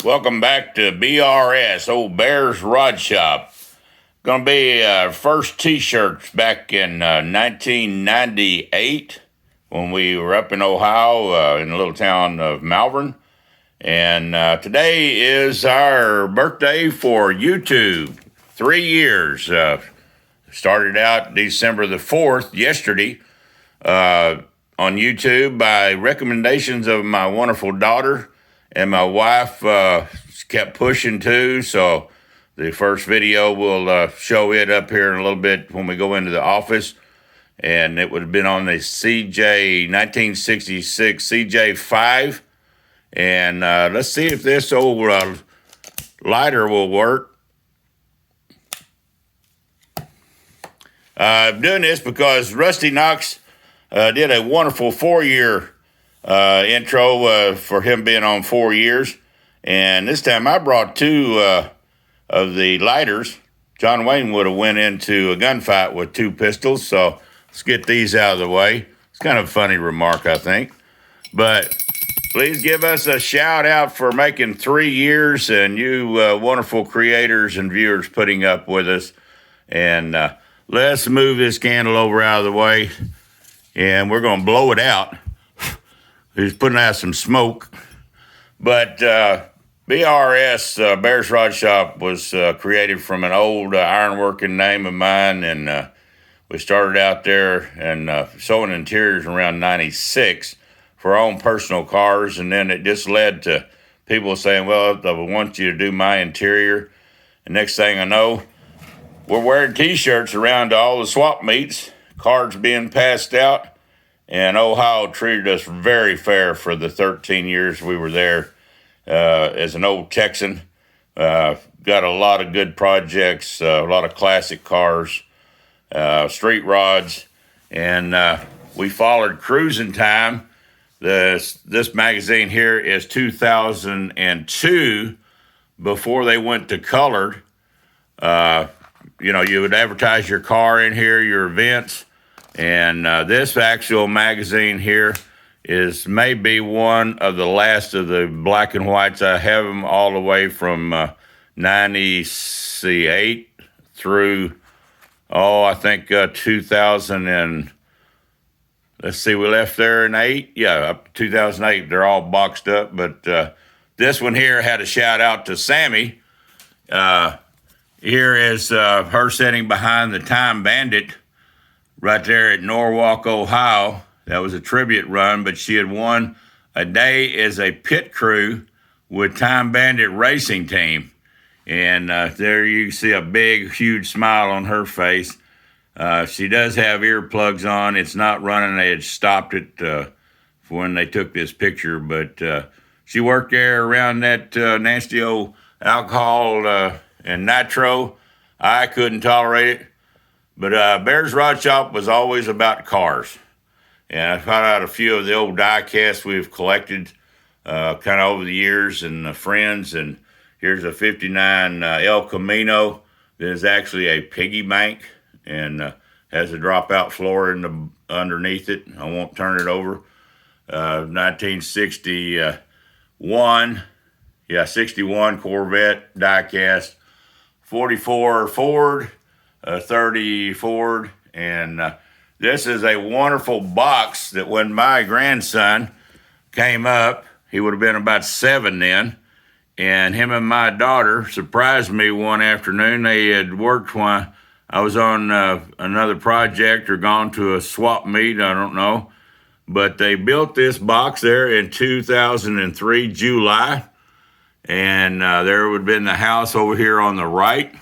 Welcome back to BRS, Old Bear's Rod Shop. Gonna be first t-shirts back in 1998 when we were up in Ohio in the little town of Malvern. And today is our birthday for YouTube. 3 years. Started out December the 4th, yesterday, on YouTube by recommendations of my wonderful daughter. And my wife kept pushing too, so the first video will show it up here in a little bit when we go into the office. And it would have been on the 1966 CJ5. And let's see if this old lighter will work. I'm doing this because Rusty Knox did a wonderful 4-year intro for him being on 4 years. And this time I brought two of the lighters. John Wayne would have went into a gunfight with 2 pistols, so let's get these out of the way. It's kind of a funny remark, I think. But please give us a shout out for making 3 years and you wonderful creators and viewers putting up with us. And let's move this candle over out of the way, and we're going to blow it out. He's putting out some smoke. But BRS, Bear's Rod Shop, was created from an old ironworking name of mine. And we started out there and sewing interiors around 96 for our own personal cars. And then it just led to people saying, well, I want you to do my interior. And next thing I know, we're wearing T-shirts around to all the swap meets, cards being passed out. And Ohio treated us very fair for the 13 years we were there as an old Texan. Got a lot of good projects, a lot of classic cars, street rods, and we followed Cruising Time. This magazine here is 2002, before they went to colored. You would advertise your car in here, your events. And this actual magazine here is maybe one of the last of the black and whites. I have them all the way from 98 through, I think 2000 and, let's see, we left there in 8. Yeah, up to 2008, they're all boxed up. But this one here had a shout out to Sammie. Here is her sitting behind the Time Bandit right there at Norwalk, Ohio. That was a tribute run, but she had won a day as a pit crew with Time Bandit Racing Team. And there you can see a big, huge smile on her face. She does have earplugs on. It's not running. They had stopped it for when they took this picture. But she worked there around that nasty old alcohol and nitro. I couldn't tolerate it. But Bear's Rod Shop was always about cars. And I found out a few of the old die casts we've collected kind of over the years and friends. And here's a 59 El Camino that is actually a piggy bank and has a dropout floor underneath it. I won't turn it over. 1961, 61 Corvette die cast, 44 Ford, 30 Ford, and this is a wonderful box that when my grandson came up, he would have been about 7 then, and him and my daughter surprised me one afternoon. They had worked while I was on another project or gone to a swap meet, I don't know, but they built this box there in 2003, July, and there would have been the house over here on the right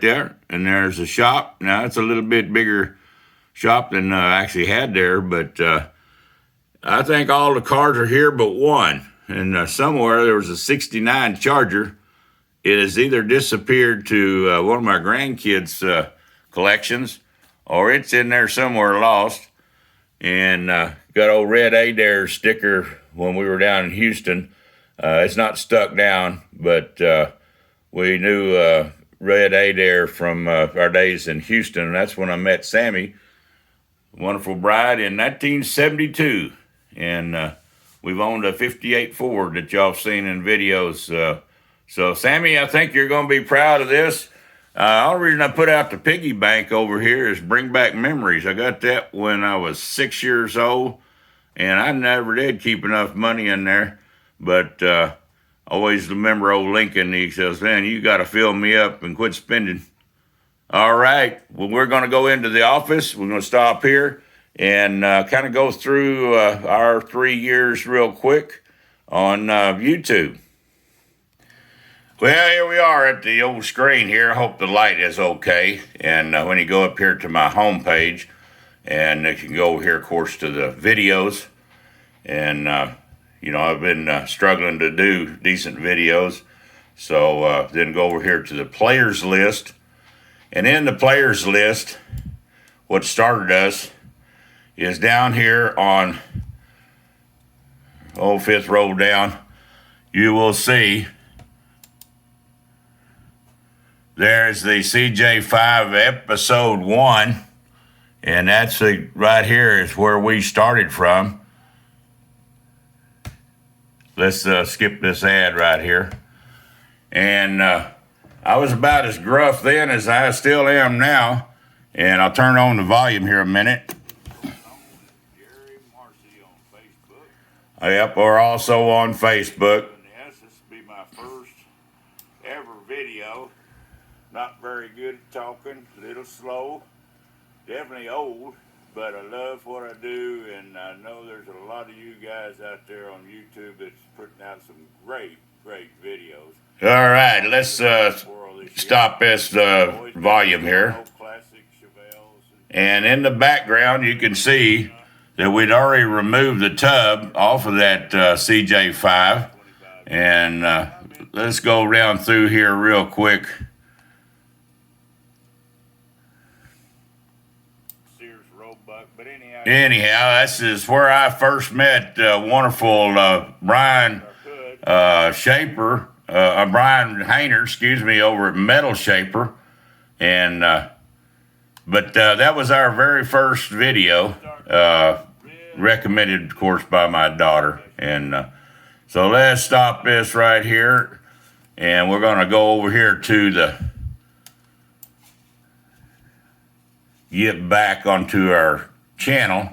there, and there's a shop. Now, it's a little bit bigger shop than I actually had there, but I think all the cars are here but one, and somewhere there was a 69 Charger. It has either disappeared to one of my grandkids' collections, or it's in there somewhere lost, and got old Red Adair sticker when we were down in Houston. It's not stuck down, but we knew Red Adair from our days in Houston, and that's when I met Sammie, wonderful bride, in 1972. And we've owned a 58 Ford that y'all have seen in videos. So, Sammie, I think you're going to be proud of this. Only reason I put out the piggy bank over here is bring back memories. I got that when I was 6 years old, and I never did keep enough money in there. But always remember old Lincoln. He says, man, you got to fill me up and quit spending. All right. Well, we're going to go into the office. We're going to stop here and kind of go through our 3 years real quick on YouTube. Well, here we are at the old screen here. I hope the light is okay. And when you go up here to my home page, and you can go over here, of course, to the videos. And, you know, I've been struggling to do decent videos. So then go over here to the players list. And in the players list, what started us is down here on, fifth row down, you will see there's the CJ5 episode 1, and that's right here is where we started from. Let's skip this ad right here. And I was about as gruff then as I still am now, and I'll turn on the volume here a minute. Yep, we're also on Facebook. Yes, this will be my first ever video. Not very good at talking, a little slow, definitely old, but I love what I do, and I know there's a lot of you guys out there on YouTube that's putting out some great videos. All right, let's stop this volume here. And in the background, you can see that we'd already removed the tub off of that CJ5. And let's go down through here real quick. Anyhow, this is where I first met wonderful Brian Shaper, Brian Hayner, over at Metal Shaper. And but that was our very first video, recommended, of course, by my daughter. And so let's stop this right here, and we're going to go over here to get back onto our channel.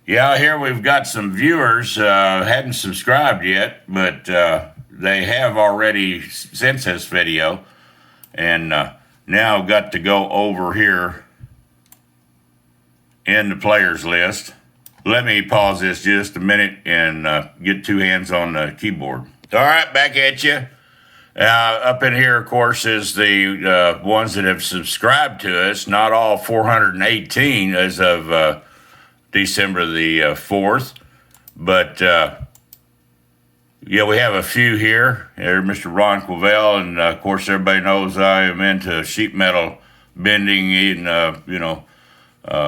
Yeah, here we've got some viewers hadn't subscribed yet, but they have already since this video. And now I've got to go over here in the players list. Let me pause this just a minute and get two hands on the keyboard. All right, back at you. Up in here, of course, is the ones that have subscribed to us. Not all 418 as of December the 4th. But, yeah, we have a few here. There's Mr. Ron Quavell, and, of course, everybody knows I am into sheet metal bending, and, you know,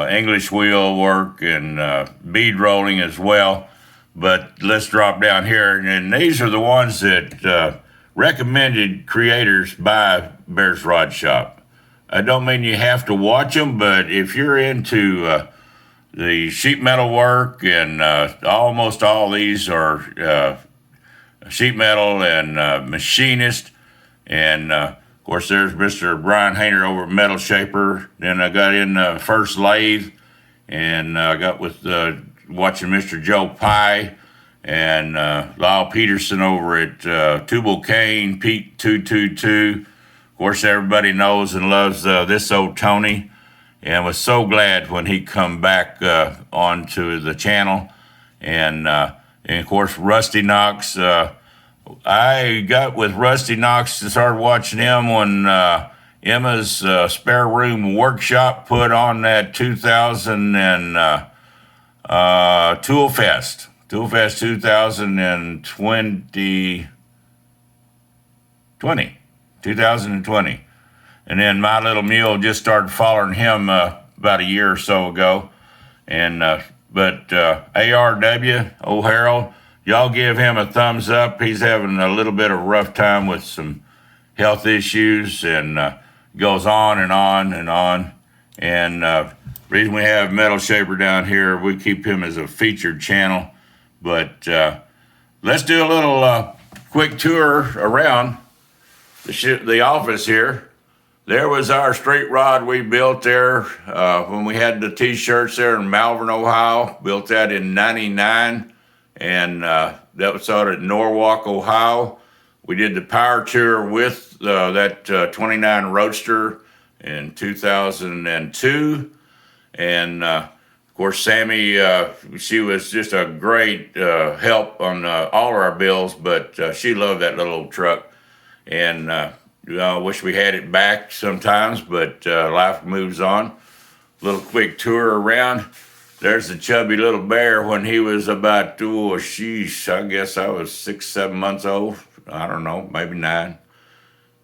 English wheel work and bead rolling as well. But let's drop down here, and these are the ones that recommended creators by Bear's Rod Shop. I don't mean you have to watch them, but if you're into the sheet metal work, and almost all these are sheet metal and machinist, and of course there's Mr. Brian Hayner over at Metal Shaper. Then I got in First Lathe, and I got with watching Mr. Joe Pye and Lyle Peterson over at Tubal Cane, Pete 222. Of course, everybody knows and loves this old Tony, and was so glad when he come back onto the channel. And of course, Rusty Knox. I got with Rusty Knox and started watching him when Emma's Spare Room Workshop put on that 2000 and Tool Fest 2020. And then My Little Mule just started following him about a year or so ago. And but ARW, old Harold, y'all give him a thumbs up. He's having a little bit of a rough time with some health issues, and goes on and on and on. And reason we have Metal Shaper down here, we keep him as a featured channel. But let's do a little quick tour around the office here. There was our straight rod we built there when we had the t-shirts there in Malvern, Ohio. Built that in '99, and that was out at Norwalk, Ohio. We did the power tour with that 29 Roadster in 2002. And of course, Sammie, she was just a great help on all our bills, but she loved that little old truck. And I wish we had it back sometimes, but life moves on. Little quick tour around. There's the chubby little bear when he was about, I guess I was 6, 7 months old. I don't know, maybe 9.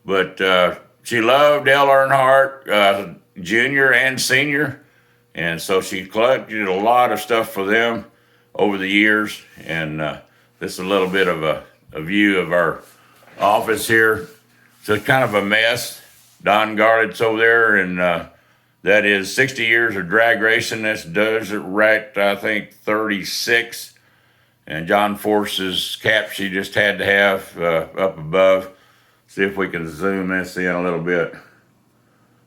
But she loved Dale Earnhardt, junior and senior. And so she collected a lot of stuff for them over the years. And this is a little bit of a view of our office here. So it's kind of a mess. Don Garlett's over there, and that is 60 years of drag racing. That's Desert Rat, I think, 36. And John Force's cap she just had to have up above. See if we can zoom this in a little bit.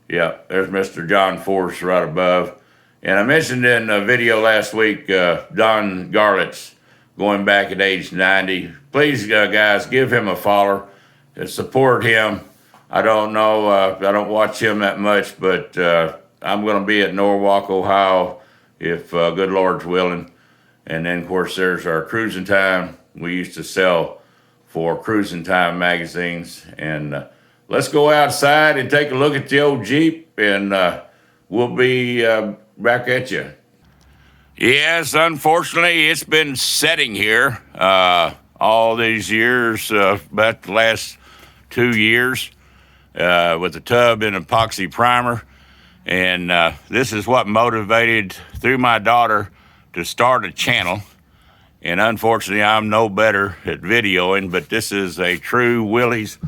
Yeah, there's Mr. John Force right above. And I mentioned in a video last week, Don Garlett's going back at age 90. Please, guys, give him a follow. Support him. I don't know, I don't watch him that much, but I'm going to be at Norwalk, Ohio, if good Lord's willing. And then, of course, there's our Cruising Time. We used to sell for Cruising Time magazines. And let's go outside and take a look at the old Jeep, and we'll be back at you. Yes, unfortunately, it's been setting here all these years, about the last 2 years, with the tub and epoxy primer. And this is what motivated, through my daughter, to start a channel. And unfortunately, I'm no better at videoing, but this is a true Willys.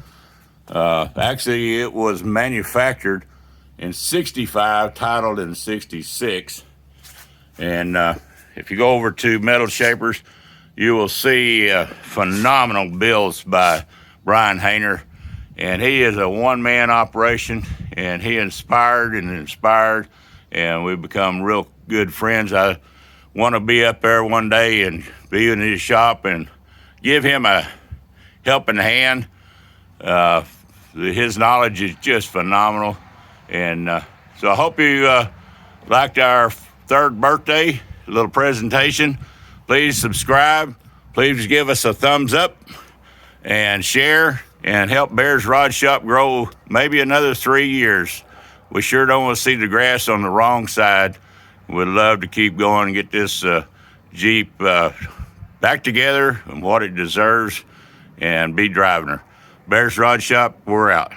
Actually, it was manufactured in '65, titled in '66. And if you go over to Metal Shapers, you will see phenomenal builds by Brian Hayner. And he is a one-man operation, and he inspired, and we've become real good friends. I want to be up there one day and be in his shop and give him a helping hand. His knowledge is just phenomenal. And so I hope you liked our 3rd birthday little presentation. Please subscribe. Please give us a thumbs up and share, and help Bear's Rod Shop grow maybe another 3 years. We sure don't want to see the grass on the wrong side. We'd love to keep going and get this Jeep back together and what it deserves, and be driving her. Bear's Rod Shop, we're out.